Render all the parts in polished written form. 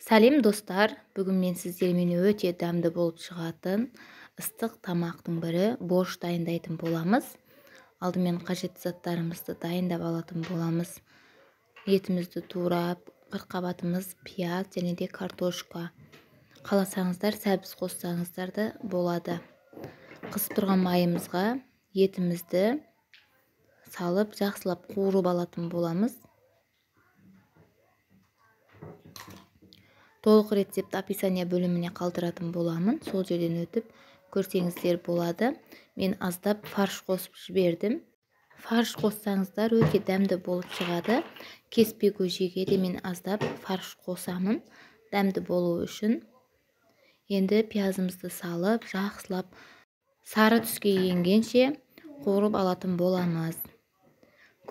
Сәлем достар, бүгін мен сіздермен өте дәмді болып шығатын ыстық тамақтың бірі борщ дайындайтын боламыз. Алдымен қажетті заттарымызды дайындап алатын боламыз. Етімізді турап, қырыққабатымыз, пияз және де картошка. Қаласаңыздар сәбіз қоссаңыздар да болады. Қысып тұрған майымызға етімізді салып, жақсылап қуырып алатын боламыз. Толық рецепт описание бөліміне қалдыратын боламын. Сол жерден өтіп көрсеңіздер болады. Мен аздап фарш қосып жібердім. Фарш қоссаңыздар өте дәмді болып шығады. Кеспе көжеге де мен аздап фарш қосамын, дәмді болу үшін. Енді пиязымызды салып, жақсылап сары түске енгенше қуырып алатын боламыз.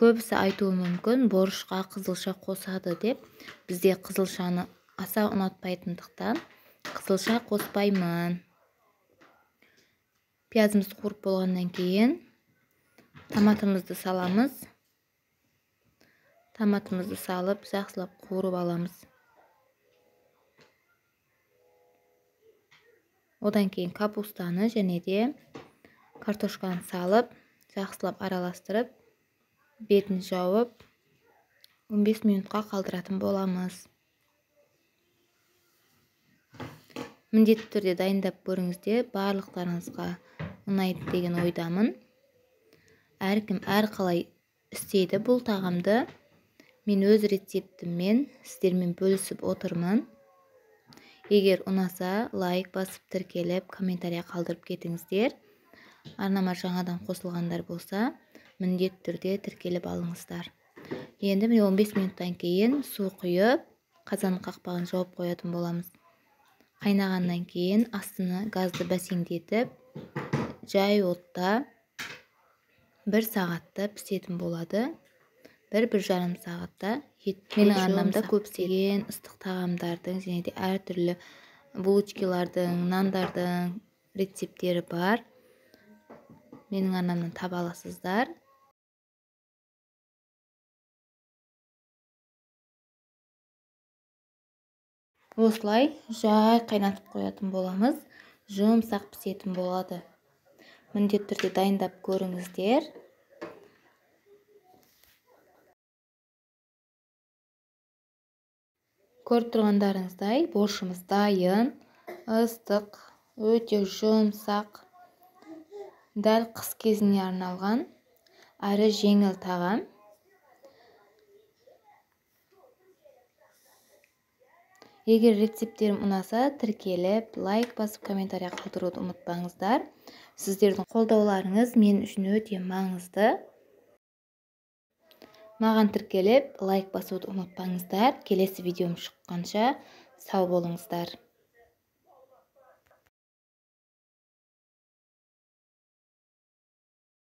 Көбісі айтуы мүмкін, борщқа қызылша қосады деп. Бізде қызылшаны аса ұнатпайтындықтан қызылша қоспаймын. Пиязымызды қуырып болғаннан кейін томатымызды саламыз. Томатымызды салып, жақсылап қуырып аламыз. Одан кейін капустаны және де картошканы салып, жақсылап араластырып, бетін жауып 15 минутқа қалдыратын боламыз. Міндетті түрде дайындап көріңіздер, барлықтарыңызға ұнайды деген ойдамын. Әркім әрқалай істейді бұл тағамды. Мен өз рецептіммен сіздермен бөлісіп отырмын. Егер ұнаса, лайк басып тіркеліп, комментария қалдырып кетіңіздер. Арнама жаңадан қосылғандар болса, міндетті түрде тіркеліп алыңыздар. Енді 15 минуттан кейін су құйып, қазанның қақпағын жауып қоятын боламыз. Қайнағаннан кейін астыны газды бәсеңдетіп, жай отта 1 сағатта пісетін болады. 1-1,5 сағатта. Менің арнамда көптеген ыстық тағамдардың және де әртүрлі булочкалардың, нандардың рецептері бар. Менің арнамнан таба аласыздар. Осылай жай қайнатып қоятын боламыз. Жұмсақ пісетін болады. Міндетті түрде дайындап көріңіздер. Көріп тұрғандарыңыздай, борщымыз дайын, ыстық, өте жұмсақ, дәл қыс кезіне арналған, әрі жеңіл тағам. Егер рецепттерім ұнаса, тіркеліп, лайк басып, комментария қалдыруды ұмытпаңыздар. Сіздердің қолдауларыңыз мен үшін өте маңызды. Маған тіркеліп, лайк басуды ұмытпаңыздар. Келесі видеом шыққанша сау болыңыздар.